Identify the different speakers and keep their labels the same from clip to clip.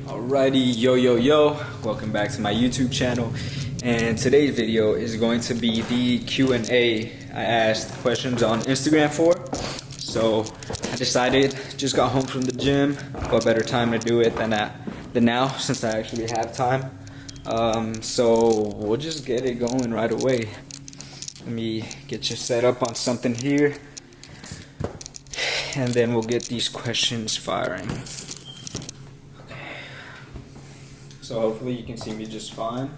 Speaker 1: Alrighty, yo, welcome back to my YouTube channel, and today's video is going to be the Q&A I asked questions on Instagram for. So I decided, just got home from the gym, what better time to do it than now, since I actually have time. So we'll just get it going right away. Let me get you set up on something here, and then we'll get these questions firing. So hopefully you can see me just fine.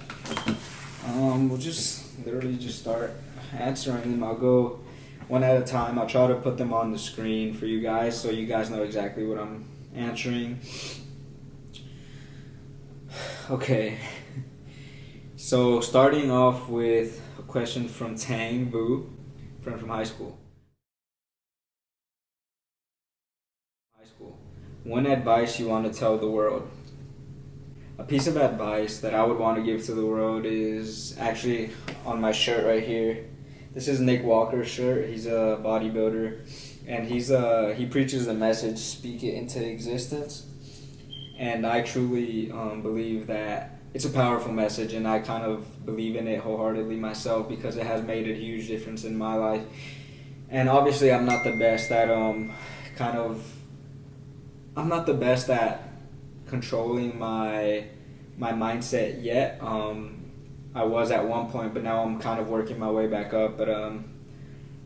Speaker 1: We'll just literally just start answering them. I'll go one at a time. I'll try to put them on the screen for you guys so you guys know exactly what I'm answering. Okay. So starting off with a question from Tang Vu, friend from high school. One advice you want to tell the world. A piece of advice that I would want to give to the world is actually on my shirt right here. This is Nick Walker's shirt. He's a bodybuilder, and he preaches the message, speak it into existence. And I truly believe that it's a powerful message, and I kind of believe in it wholeheartedly myself because it has made a huge difference in my life. And obviously I'm not the best at I'm not the best at controlling my mindset yet. I was at one point, but now I'm kind of working my way back up. But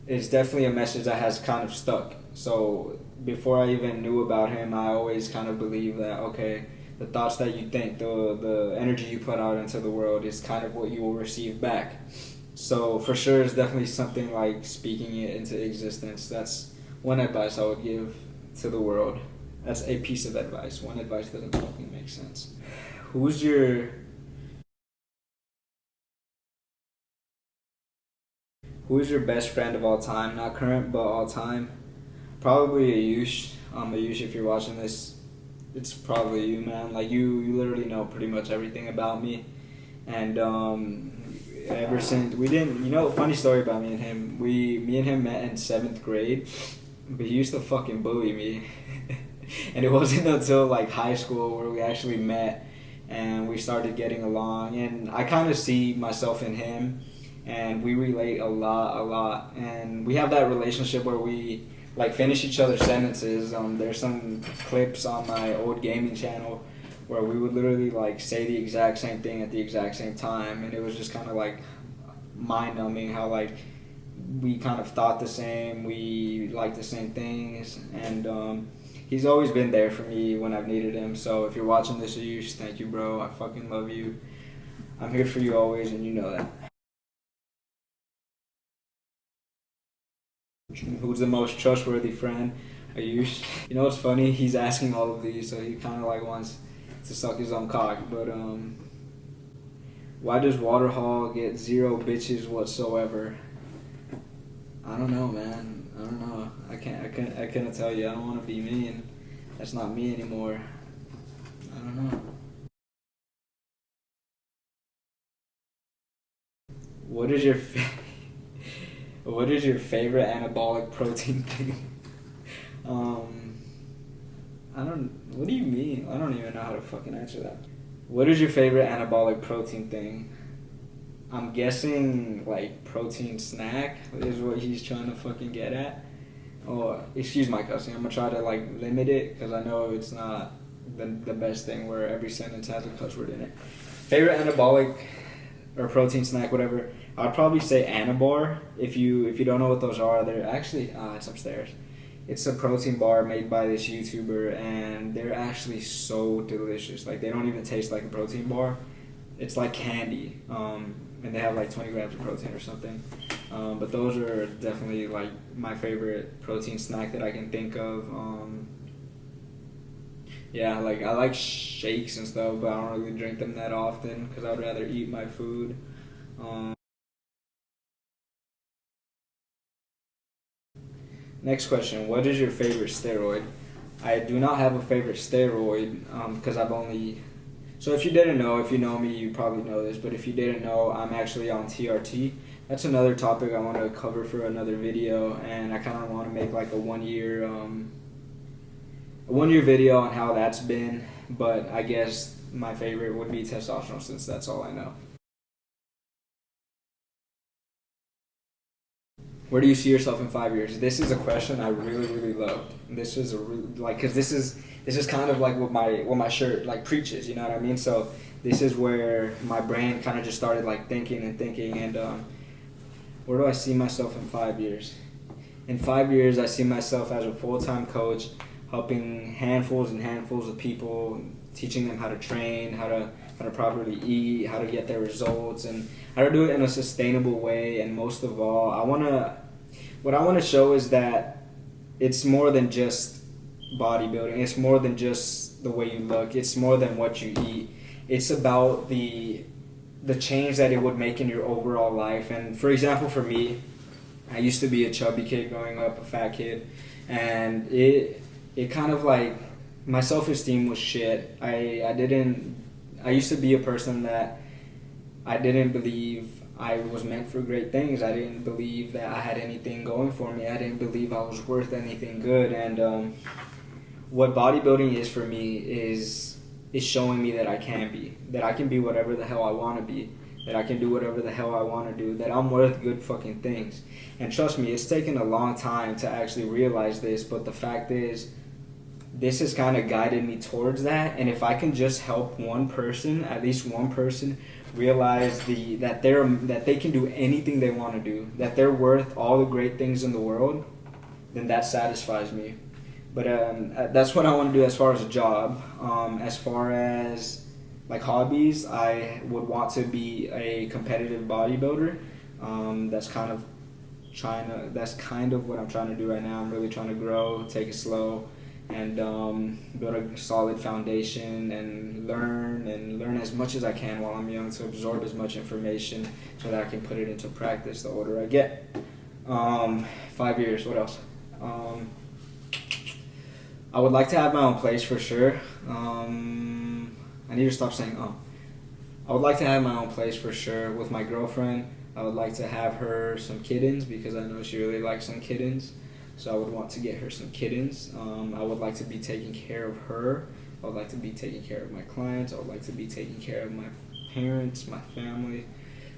Speaker 1: it's definitely a message that has kind of stuck. So before I even knew about him, I always kind of believed that, okay, the thoughts that you think, the energy you put out into the world is kind of what you will receive back. So for sure, it's definitely something like speaking it into existence. That's one advice I would give to the world. That's a piece of advice. One advice doesn't fucking make sense. Who's your best friend of all time? Not current, but all time. Probably Ayush. Ayush, if you're watching this, it's probably you, man. Like you literally know pretty much everything about me. And ever since funny story about me and him. Me and him met in 7th grade, but he used to fucking bully me. And it wasn't until like high school where we actually met and we started getting along, and I kind of see myself in him, and we relate a lot, and we have that relationship where we like finish each other's sentences. There's some clips on my old gaming channel where we would literally like say the exact same thing at the exact same time, and it was just kind of like mind-numbing how like we kind of thought the same, we liked the same things, and he's always been there for me when I've needed him. So if you're watching this, Ayush, thank you, bro. I fucking love you. I'm here for you always, and you know that. Who's the most trustworthy friend? Ayush. You know what's funny? He's asking all of these, so he kind of like wants to suck his own cock. But why does Waterhall get 0 bitches whatsoever? I don't know, man. I don't know. I can't tell you. I don't want to be mean. That's not me anymore. I don't know. What is your favorite anabolic protein thing? What do you mean? I don't even know how to fucking answer that. What is your favorite anabolic protein thing? I'm guessing like protein snack is what he's trying to fucking get at. Oh, excuse my cussing. I'm gonna try to like limit it because I know it's not the best thing where every sentence has a cuss word in it. Favorite anabolic or protein snack, whatever. I'd probably say Anabar. If you don't know what those are, they're actually it's upstairs. It's a protein bar made by this YouTuber, and they're actually so delicious. Like they don't even taste like a protein bar. It's like candy. And they have like 20 grams of protein or something. But those are definitely like my favorite protein snack that I can think of. Yeah, like I like shakes and stuff, but I don't really drink them that often because I'd rather eat my food. Next question, what is your favorite steroid? I do not have a favorite steroid because I've only... So if you didn't know, if you know me, you probably know this, but if you didn't know, I'm actually on TRT. That's another topic I want to cover for another video, and I kind of want to make like a one year a 1 year video on how that's been, but I guess my favorite would be testosterone since that's all I know. Where do you see yourself in 5 years? This is a question I really, really loved. This is a really, like, cause this is kind of like what my shirt like preaches. You know what I mean? So this is where my brain kind of just started like thinking, and where do I see myself in 5 years? In 5 years, I see myself as a full-time coach, helping handfuls and handfuls of people, teaching them how to train, how to properly eat, how to get their results, and how to do it in a sustainable way. And most of all, what I want to show is that it's more than just bodybuilding. It's more than just the way you look. It's more than what you eat. It's about the change that it would make in your overall life. And for example, for me, I used to be a chubby kid growing up, a fat kid, and it kind of like, my self-esteem was shit. I used to be a person that I didn't believe I was meant for great things. I didn't believe that I had anything going for me. I didn't believe I was worth anything good. And what bodybuilding is for me is showing me that I can be whatever the hell I want to be, that I can do whatever the hell I want to do, that I'm worth good fucking things. And trust me, it's taken a long time to actually realize this, but the fact is, this has kind of guided me towards that. And if I can just help one person, at least one person, realize that they can do anything they want to do, that they're worth all the great things in the world, then that satisfies me. But that's what I want to do as far as a job. As far as like hobbies, I would want to be a competitive bodybuilder. That's kind of what I'm trying to do right now. I'm really trying to grow, take it slow, and build a solid foundation and learn as much as I can while I'm young, to absorb as much information so that I can put it into practice the older I get. 5 years, what else? I would like to have my own place for sure. I need to stop saying I would like to have my own place for sure with my girlfriend. I would like to have her some kittens because I know she really likes some kittens. So I would want to get her some kittens. I would like to be taking care of her. I would like to be taking care of my clients. I would like to be taking care of my parents, my family.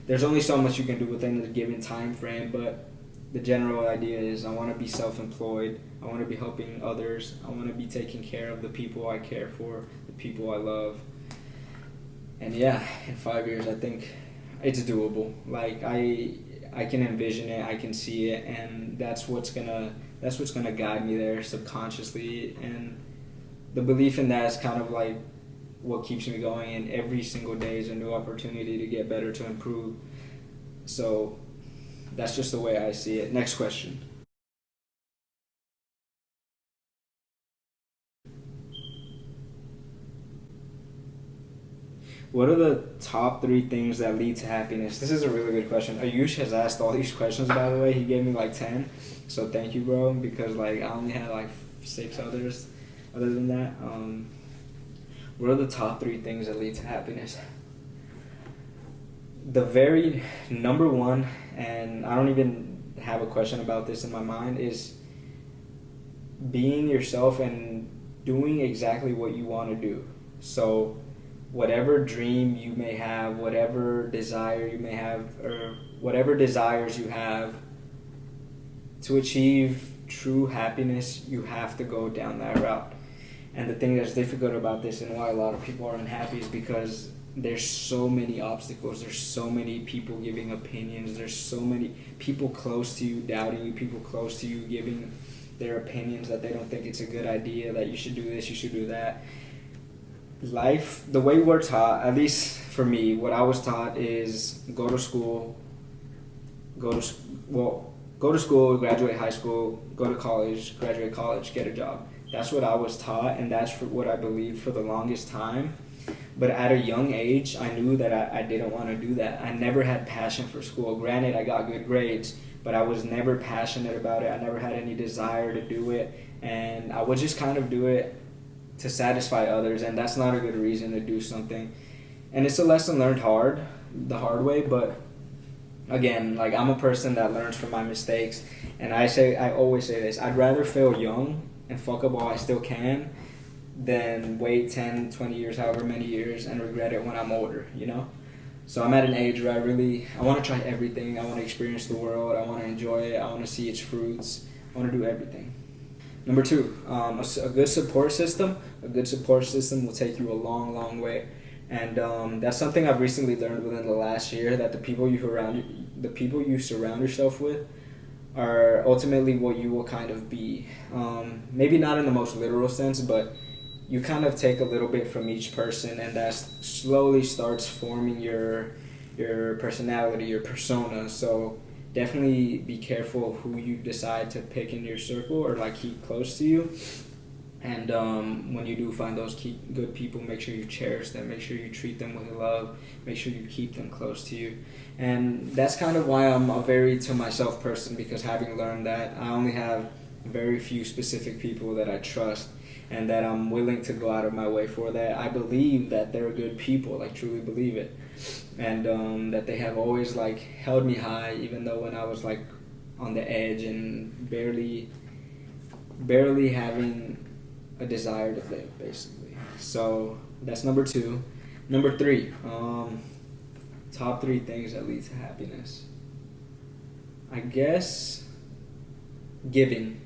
Speaker 1: There's only so much you can do within a given time frame, but the general idea is I want to be self-employed. I want to be helping others. I want to be taking care of the people I care for, the people I love. And yeah, in 5 years, I think it's doable. Like I can envision it, I can see it, and that's what's gonna guide me there subconsciously. And the belief in that is kind of like what keeps me going. And every single day is a new opportunity to get better, to improve. So that's just the way I see it. Next question. What are the top 3 things that lead to happiness? This is a really good question. Ayush has asked all these questions, by the way. He gave me like 10. So thank you, bro, because like I only had like 6 others other than that. What are the top 3 things that lead to happiness? The very number one, and I don't even have a question about this in my mind, is being yourself and doing exactly what you want to do. So whatever dream you may have, whatever desire you may have, or whatever desires you have, to achieve true happiness, you have to go down that route. And the thing that's difficult about this and why a lot of people are unhappy is because there's so many obstacles, there's so many people giving opinions, there's so many people close to you doubting you, people close to you giving their opinions that they don't think it's a good idea, that you should do this, you should do that. Life, the way we're taught, at least for me, what I was taught is go to school, graduate high school, go to college, graduate college, get a job. That's what I was taught, and that's what I believed for the longest time. But at a young age, I knew that I didn't want to do that. I never had passion for school. Granted, I got good grades, but I was never passionate about it. I never had any desire to do it, and I would just kind of do it to satisfy others, and that's not a good reason to do something. And it's a lesson learned the hard way, but again, like I'm a person that learns from my mistakes, and I always say this, I'd rather fail young and fuck up while I still can than wait 10, 20 years, however many years, and regret it when I'm older, you know? So I'm at an age where I want to try everything. I want to experience the world. I want to enjoy it. I want to see its fruits. I want to do everything. Number 2, a good support system. A good support system will take you a long, long way. And that's something I've recently learned within the last year, that the people you surround yourself with are ultimately what you will kind of be. Maybe not in the most literal sense, but you kind of take a little bit from each person, and that slowly starts forming your personality, your persona. So definitely be careful of who you decide to pick in your circle or like keep close to you. And when you do find those good people, make sure you cherish them. Make sure you treat them with love. Make sure you keep them close to you. And that's kind of why I'm a very to myself person, because having learned that, I only have very few specific people that I trust and that I'm willing to go out of my way for, that I believe that they're good people, like truly believe it. And that they have always like held me high, even though when I was like on the edge and barely having a desire to live, basically. So that's number 2. Number 3, top 3 things that lead to happiness. I guess giving.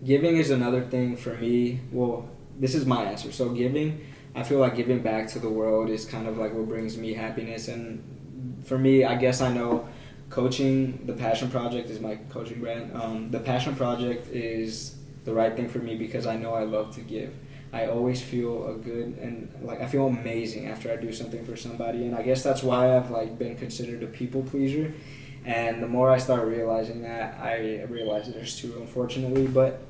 Speaker 1: Giving is another thing for me. Well, this is my answer. So giving, I feel like giving back to the world is kind of like what brings me happiness. And for me, I guess I know coaching, the Passion Project is my coaching brand. The Passion Project is the right thing for me because I know I love to give. I always feel I feel amazing after I do something for somebody, and I guess that's why I've like been considered a people pleaser. And the more I start realizing that, I realize that there's 2, unfortunately, but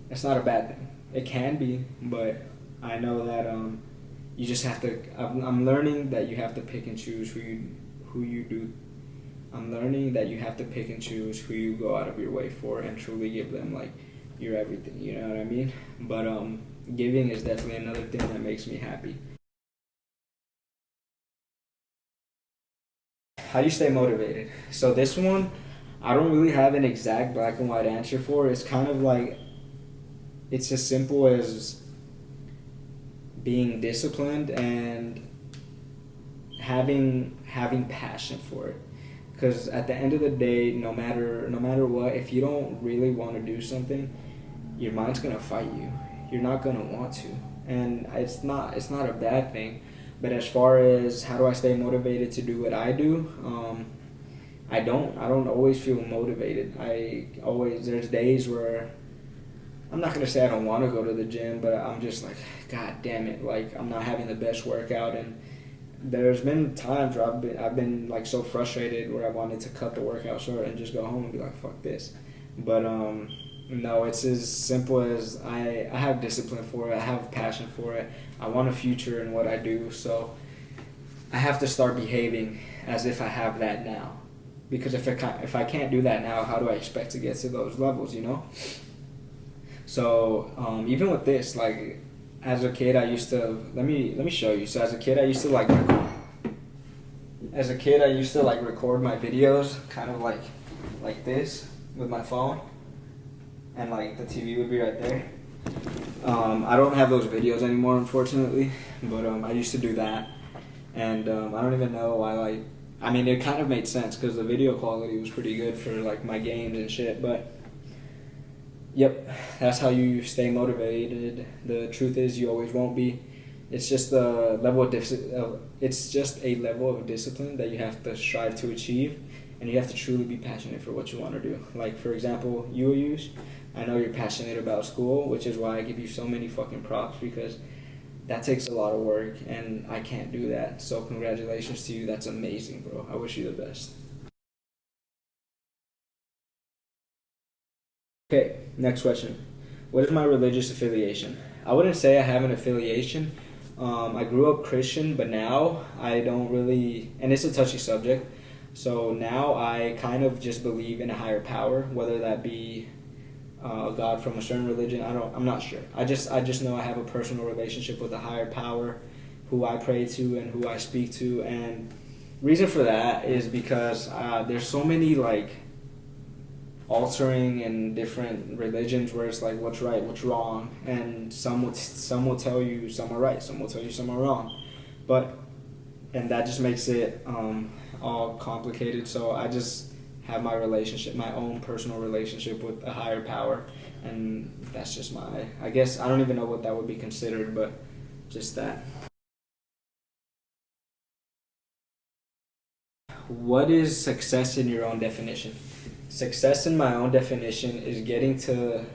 Speaker 1: it's not a bad thing. It can be, but I know that you just have to. I'm learning that you have to pick and choose who you do. I'm learning that you have to pick and choose who you go out of your way for and truly give them like your everything. You know what I mean? But giving is definitely another thing that makes me happy. How do you stay motivated? So this one, I don't really have an exact black and white answer for. It's kind of like, it's as simple as being disciplined and having passion for it. Because at the end of the day, no matter what, if you don't really want to do something, your mind's gonna fight you. You're not gonna want to, and it's not a bad thing. But as far as how do I stay motivated to do what I do, I don't always feel motivated. There's days where I'm not gonna say I don't want to go to the gym, but I'm just like, God damn it, like I'm not having the best workout. And there's been times where I've been like so frustrated where I wanted to cut the workout short and just go home and be like, fuck this. But no, it's as simple as I have discipline for it. I have passion for it. I want a future in what I do, so I have to start behaving as if I have that now. Because if I can't do that now, how do I expect to get to those levels, you know? So even with this, like as a kid, I used to let me show you. So as a kid, I used to like record my videos, kind of like this with my phone, and like the TV would be right there. I don't have those videos anymore, unfortunately, but I used to do that, and I don't even know why. I mean, it kind of made sense because the video quality was pretty good for like my games and shit. But yep, that's how you stay motivated. The truth is, you always won't be. It's just a level of discipline that you have to strive to achieve, and you have to truly be passionate for what you want to do. Like for example, you, Ayush, I know you're passionate about school, which is why I give you so many fucking props, because that takes a lot of work, and I can't do that. So congratulations to you. That's amazing, bro. I wish you the best. Okay, next question. What is my religious affiliation? I wouldn't say I have an affiliation. I grew up Christian, but now I don't really, and it's a touchy subject. So now I kind of just believe in a higher power, whether that be God from a certain religion. I'm not sure. I just know I have a personal relationship with a higher power, who I pray to and who I speak to. And reason for that is because there's so many like altering in different religions where it's like what's right, what's wrong, and some will tell you some are right, some will tell you some are wrong, but and that just makes it all complicated. So I just have my relationship, my own personal relationship with a higher power, and that's just my. I guess I don't even know what that would be considered, but just that. What is success in your own definition? Success in my own definition is getting to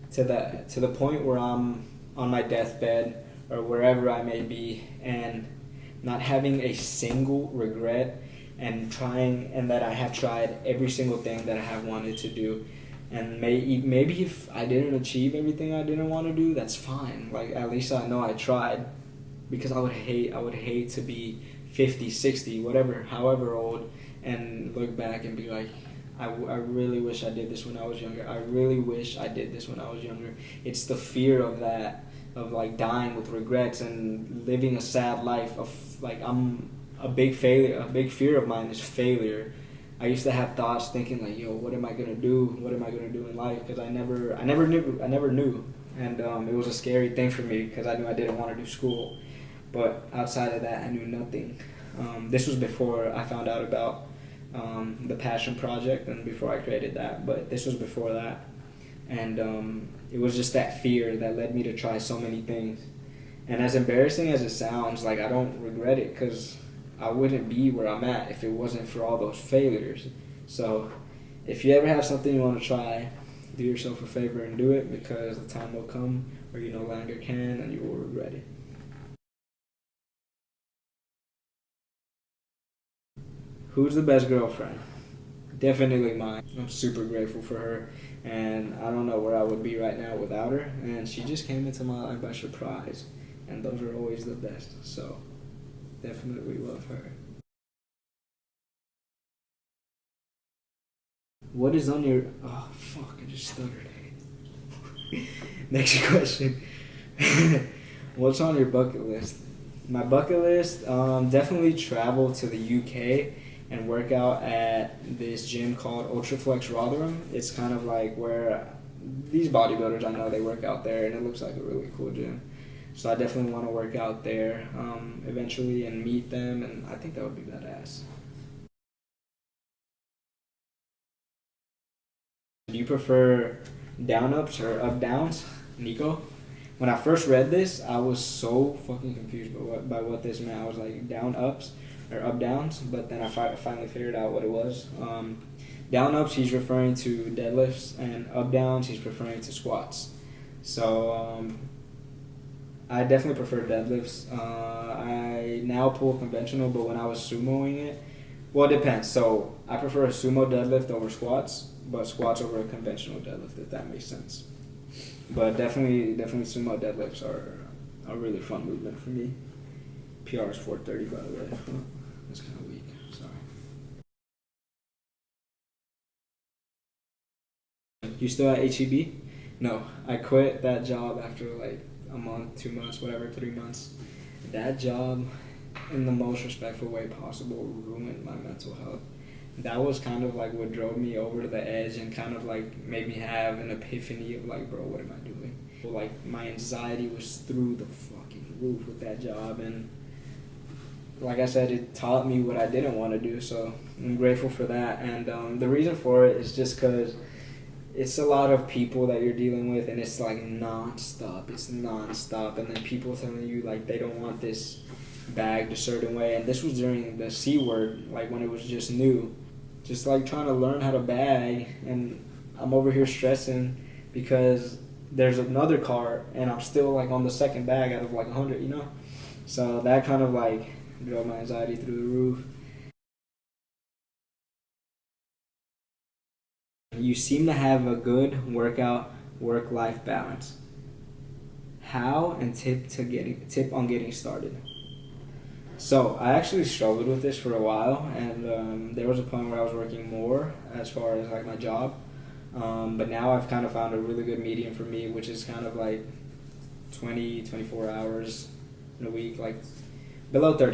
Speaker 1: the point where I'm on my deathbed or wherever I may be, and not having a single regret, and that I have tried every single thing that I have wanted to do. And maybe if I didn't achieve everything I didn't want to do, that's fine. Like, at least I know I tried, because I would hate to be 50, 60, whatever, however old, and look back and be like, I really wish I did this when I was younger. I really wish I did this when I was younger. It's the fear of that, of like dying with regrets and living a sad life of like, I'm a big failure. A big fear of mine is failure. I used to have thoughts thinking like, yo, what am I gonna do? What am I gonna do in life? Because I never knew, and it was a scary thing for me because I knew I didn't want to do school. But outside of that, I knew nothing. This was before I found out about the Passion Project and before I created that. But this was before that. And it was just that fear that led me to try so many things. And as embarrassing as it sounds, like, I don't regret it, because I wouldn't be where I'm at if it wasn't for all those failures. So if you ever have something you want to try, do yourself a favor and do it, because the time will come where you no longer can and you will regret it. Who's the best girlfriend? Definitely mine. I'm super grateful for her, and I don't know where I would be right now without her. And she just came into my life by surprise, and those are always the best. So definitely love her. What is on your... Oh, fuck, I just stuttered. Next question. What's on your bucket list? My bucket list, definitely travel to the UK and work out at this gym called Ultraflex Rotherham. It's kind of like where these bodybuilders, I know they work out there, and it looks like a really cool gym. So I definitely want to work out there eventually and meet them, and I think that would be badass. Do you prefer down-ups or up-downs, Nico? When I first read this, I was so fucking confused by what this meant. I was like, down-ups or up-downs, but then I finally figured out what it was. Down-ups, he's referring to deadlifts, and up-downs, he's referring to squats. So I definitely prefer deadlifts. I now pull conventional, but when I was sumoing it, well, it depends. So I prefer a sumo deadlift over squats, but squats over a conventional deadlift, if that makes sense. But definitely sumo deadlifts are a really fun movement for me. PR is 430, by the way. That's kind of weak. Sorry. You still at HEB? No, I quit that job after like a month, 2 months, whatever, 3 months. That job, in the most respectful way possible, ruined my mental health. That was kind of like what drove me over to the edge and kind of like made me have an epiphany of like, bro, what am I doing? Like, my anxiety was through the fucking roof with that job, and like I said, it taught me what I didn't want to do, so I'm grateful for that. And the reason for it is just because it's a lot of people that you're dealing with, and it's like non-stop. It's non-stop, and then people telling you like they don't want this bagged a certain way. And this was during the C word, like when it was just new. Just like trying to learn how to bag, and I'm over here stressing because there's another cart and I'm still like on the second bag out of like 100, you know? So that kind of like drove my anxiety through the roof. You seem to have a good work-life balance. How, and tip on getting started. So I actually struggled with this for a while, and there was a point where I was working more as far as like my job, but now I've kind of found a really good medium for me, which is kind of like 24 hours in a week, like below 30